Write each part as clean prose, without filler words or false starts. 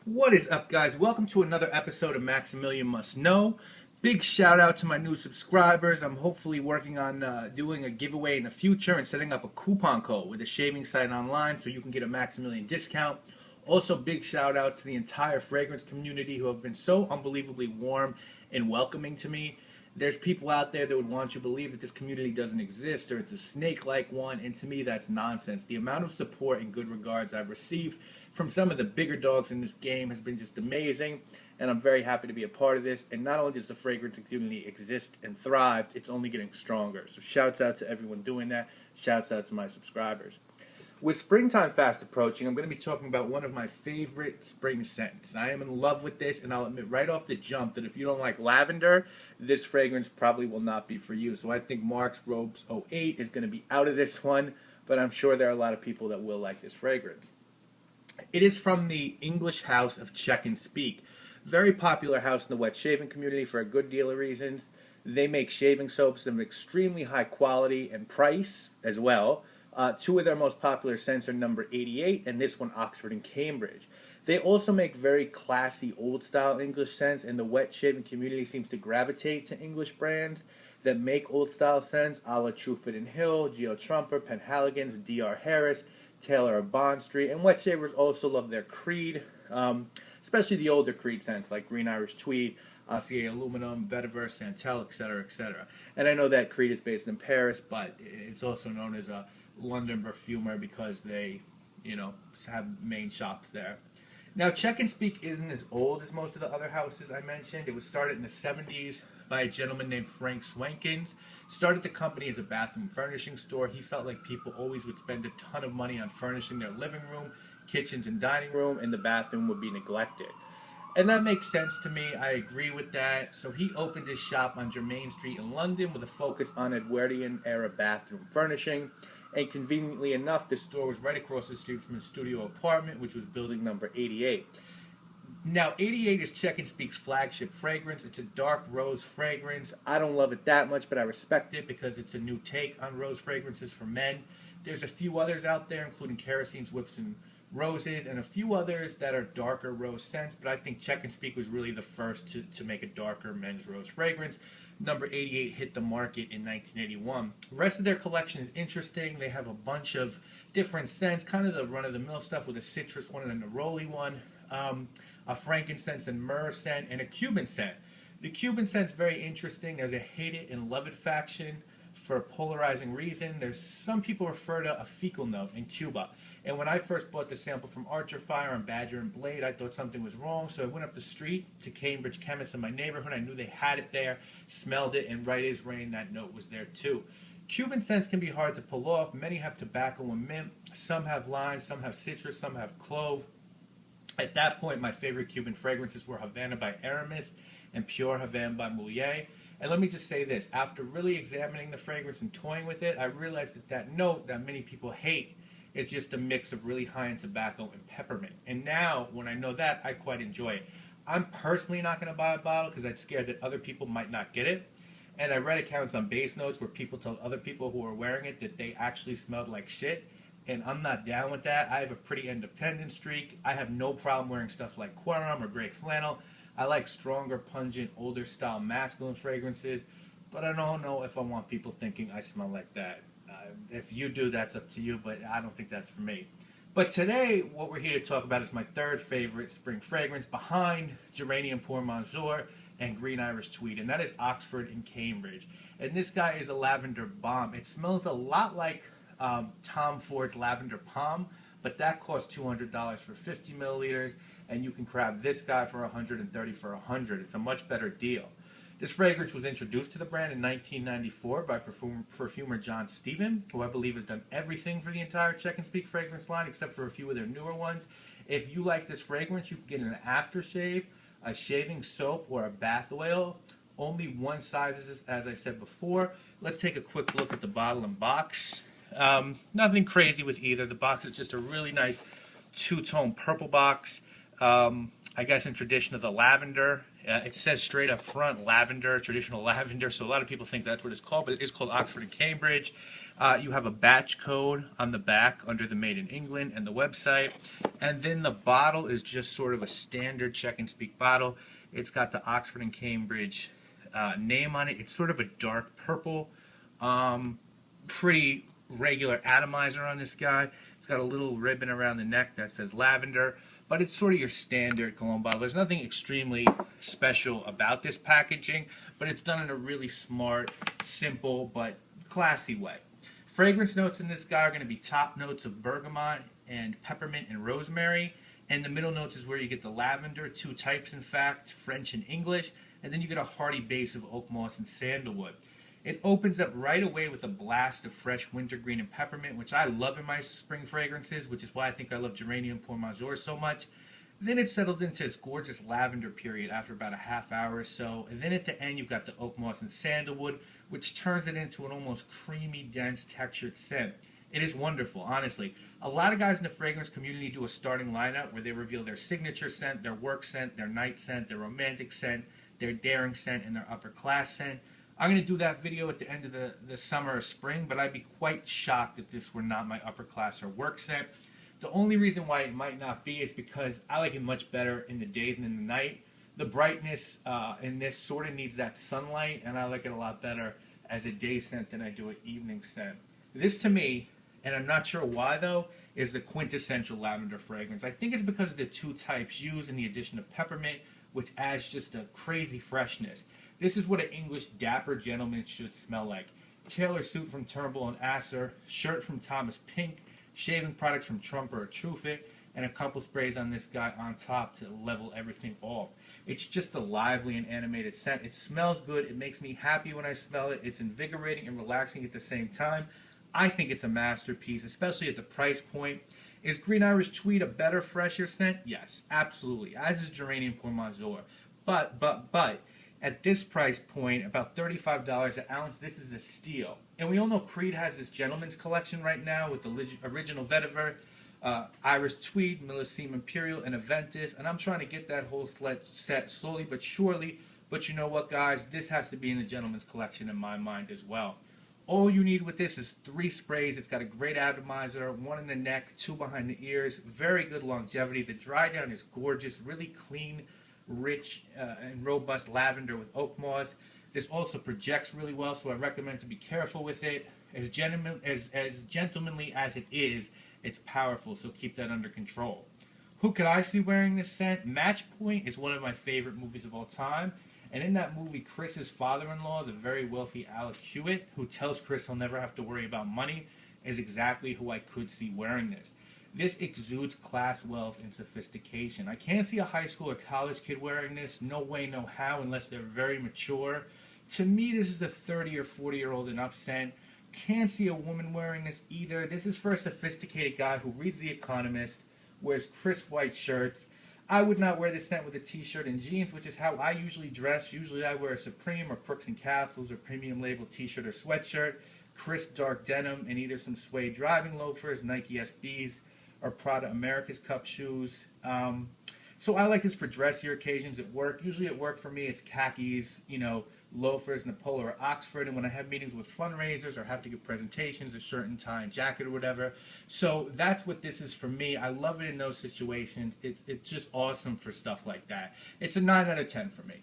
What is up, guys? Welcome to another episode of Maximilian Must Know. Big shout out to my new subscribers. I'm hopefully working on doing a giveaway in the future and setting up a coupon code with a shaving site online so you can get a Maximilian discount. Also, big shout out to the entire fragrance community who have been so unbelievably warm and welcoming to me. There's people out there that would want you to believe that this community doesn't exist or it's a snake-like one, and to me that's nonsense. The amount of support and good regards I've received from some of the bigger dogs in this game has been just amazing, and I'm very happy to be a part of this. And not only does the fragrance community exist and thrive, it's only getting stronger. So shouts out to everyone doing that. Shouts out to my subscribers. With springtime fast approaching, I'm going to be talking about one of my favorite spring scents. I am in love with this, and I'll admit right off the jump that if you don't like lavender, this fragrance probably will not be for you. So I think Mark's Robes 08 is going to be out of this one, but I'm sure there are a lot of people that will like this fragrance. It is from the English house of Czech and Speake. Very popular house in the wet shaving community for a good deal of reasons. They make shaving soaps of extremely high quality and price as well. Two of their most popular scents are number 88 and this one Oxford and Cambridge. They also make very classy old style English scents, and the wet shaving community seems to gravitate to English brands that make old style scents a la Trufford and Hill, Geo Trumper, Penhaligon's, D.R. Harris, Taylor of Bond Street, and wet shavers also love their Creed, especially the older Creed scents like Green Irish Tweed, Oscier Aluminum, Vetiver, Santel, etc., etc. And I know that Creed is based in Paris, but it's also known as a London perfumer because they, have main shops there. Now, Czech and Speake isn't as old as most of the other houses I mentioned. It was started in the 70s by a gentleman named Frank Swankins. Started the company as a bathroom furnishing store. He felt like people always would spend a ton of money on furnishing their living room, kitchens, and dining room, and the bathroom would be neglected. And that makes sense to me. I agree with that. So he opened his shop on Germain Street in London with a focus on Edwardian-era bathroom furnishing. And conveniently enough, the store was right across the street from his studio apartment, which was building number 88. Now, 88 is Czech and Speake's flagship fragrance. It's a dark rose fragrance. I don't love it that much, but I respect it because it's a new take on rose fragrances for men. There's a few others out there, including Kerosene, Whips, and Roses, and a few others that are darker rose scents, but I think Czech and Speake was really the first to make a darker men's rose fragrance. Number 88 hit the market in 1981. The rest of their collection is interesting. They have a bunch of different scents, kind of the run-of-the-mill stuff with a citrus one and a neroli one, a frankincense and myrrh scent, and a Cuban scent. The Cuban scent's very interesting. There's a hate it and love it faction for a polarizing reason. There's some people refer to a fecal note in Cuba. And when I first bought the sample from Archer Fire and Badger and Blade, I thought something was wrong. So I went up the street to Cambridge Chemist in my neighborhood. I knew they had it there, smelled it, and right as rain, that note was there too. Cuban scents can be hard to pull off. Many have tobacco and mint. Some have lime, some have citrus, some have clove. At that point, my favorite Cuban fragrances were Havana by Aramis and Pure Havana by Moulier. And let me just say this, after really examining the fragrance and toying with it, I realized that note that many people hate is just a mix of really high in tobacco and peppermint. And now, when I know that, I quite enjoy it. I'm personally not going to buy a bottle because I'm scared that other people might not get it. And I read accounts on base notes where people told other people who were wearing it that they actually smelled like shit. And I'm not down with that. I have a pretty independent streak. I have no problem wearing stuff like Quorum or Grey Flannel. I like stronger, pungent, older style masculine fragrances, but I don't know if I want people thinking I smell like that. If you do, that's up to you, but I don't think that's for me. But today, what we're here to talk about is my third favorite spring fragrance behind Geranium Pour Monsieur and Green Irish Tweed, and that is Oxford and Cambridge. And this guy is a lavender bomb. It smells a lot like Tom Ford's Lavender Palm, but that costs $200 for 50 milliliters, and you can grab this guy for $130 for 100. It's a much better deal. This fragrance was introduced to the brand in 1994 by perfumer John Stephen, who I believe has done everything for the entire Czech and Speake fragrance line except for a few of their newer ones. If you like this fragrance, you can get an aftershave, a shaving soap, or a bath oil. Only one size, as I said before. Let's take a quick look at the bottle and box. Nothing crazy with either. The box is just a really nice two-tone purple box. I guess in tradition of the lavender It says straight up front, lavender, traditional lavender, so a lot of people think that's what it's called, but it is called Oxford and Cambridge. You have a batch code on the back under the Made in England and the website, and then the bottle is just sort of a standard Czech and Speake bottle. It's got the Oxford and Cambridge name on it. It's sort of a dark purple, pretty regular atomizer on this guy. It's got a little ribbon around the neck that says lavender, but it's sort of your standard cologne bottle. There's nothing extremely special about this packaging, but it's done in a really smart, simple, but classy way. Fragrance notes in this guy are going to be top notes of bergamot and peppermint and rosemary, and the middle notes is where you get the lavender, two types in fact, French and English, and then you get a hearty base of oak moss and sandalwood. It opens up right away with a blast of fresh wintergreen and peppermint, which I love in my spring fragrances, which is why I think I love Geranium Pour Major so much. Then it settled into its gorgeous lavender period after about a half hour or so, and then at the end you've got the oak moss and sandalwood, which turns it into an almost creamy, dense, textured scent. It is wonderful, honestly. A lot of guys in the fragrance community do a starting lineup where they reveal their signature scent, their work scent, their night scent, their romantic scent, their daring scent, and their upper class scent. I'm going to do that video at the end of the summer or spring, but I'd be quite shocked if this were not my upper class or work scent. The only reason why it might not be is because I like it much better in the day than in the night. The brightness in this sort of needs that sunlight, and I like it a lot better as a day scent than I do an evening scent. This to me, and I'm not sure why though, is the quintessential lavender fragrance. I think it's because of the two types used and the addition of peppermint, which adds just a crazy freshness. This is what an English dapper gentleman should smell like. Tailor suit from Turnbull & Asser, shirt from Thomas Pink, shaving products from Trumper or Truefit, and a couple sprays on this guy on top to level everything off. It's just a lively and animated scent. It smells good. It makes me happy when I smell it. It's invigorating and relaxing at the same time. I think it's a masterpiece, especially at the price point. Is Green Irish Tweed a better, fresher scent? Yes, absolutely, as is Geranium Pour Major. But, at this price point, about $35 an ounce, this is a steal. And we all know Creed has this gentleman's collection right now with the original vetiver, Irish Tweed, Millesime Imperial, and Aventus. And I'm trying to get that whole set slowly but surely. But you know what, guys? This has to be in the gentleman's collection in my mind as well. All you need with this is 3 sprays. It's got a great atomizer, 1 in the neck, 2 behind the ears. Very good longevity. The dry down is gorgeous, really clean, rich and robust lavender with oak moss. This also projects really well, so I recommend to be careful with it. As gentlemanly as it is, it's powerful, so keep that under control. Who could I see wearing this scent? Match Point is one of my favorite movies of all time. And in that movie, Chris's father-in-law, the very wealthy Alec Hewitt, who tells Chris he'll never have to worry about money, is exactly who I could see wearing this. This exudes class, wealth, and sophistication. I can't see a high school or college kid wearing this. No way, no how, unless they're very mature. To me, this is the 30 or 40-year-old and up scent. Can't see a woman wearing this either. This is for a sophisticated guy who reads The Economist, wears crisp white shirts. I would not wear this scent with a t-shirt and jeans, which is how I usually dress. Usually I wear a Supreme or Crooks & Castles or premium label t-shirt or sweatshirt, crisp dark denim, and either some suede driving loafers, Nike SBs, or Prada America's Cup shoes. So I like this for dressier occasions at work. Usually at work for me it's khakis, loafers and a polo or Oxford, and when I have meetings with fundraisers or have to give presentations, a shirt and tie and jacket or whatever. So that's what this is for me. I love it in those situations. It's just awesome for stuff like that. It's a 9 out of 10 for me.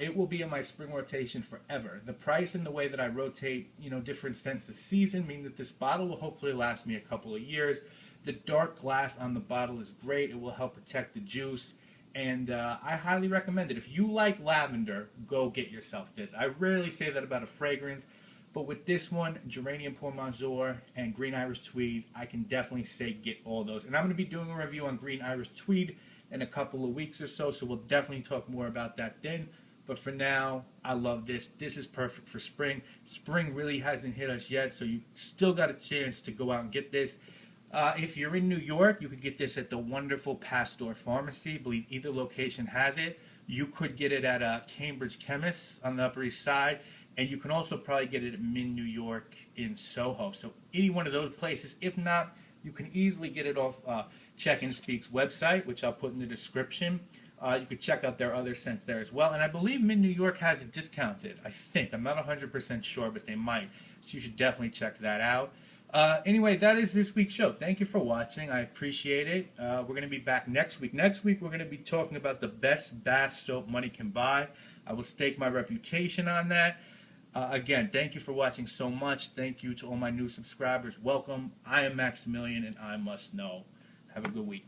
It will be in my spring rotation forever. The price and the way that I rotate, different scents this season mean that this bottle will hopefully last me a couple of years. The dark glass on the bottle is great. It will help protect the juice. And I highly recommend it. If you like lavender, go get yourself this. I rarely say that about a fragrance, but with this one, Geranium Pour Major and Green Irish Tweed, I can definitely say get all those. And I'm going to be doing a review on Green Irish Tweed in a couple of weeks or so, so we'll definitely talk more about that then. But for now, I love this. This is perfect for spring. Spring really hasn't hit us yet, so you still got a chance to go out and get this. If you're in New York, you could get this at the wonderful Pasteur Pharmacy. I believe either location has it. You could get it at Cambridge Chemists on the Upper East Side, and you can also probably get it at Min New York in Soho. So any one of those places. If not, you can easily get it off Czech and Speake's website, which I'll put in the description. You could check out their other scents there as well. And I believe Mint New York has it discounted. I think. I'm not 100% sure, but they might. So you should definitely check that out. Anyway, that is this week's show. Thank you for watching. I appreciate it. We're going to be back next week. Next week, we're going to be talking about the best bath soap money can buy. I will stake my reputation on that. Again, thank you for watching so much. Thank you to all my new subscribers. Welcome. I am Maximilian, and I must know. Have a good week.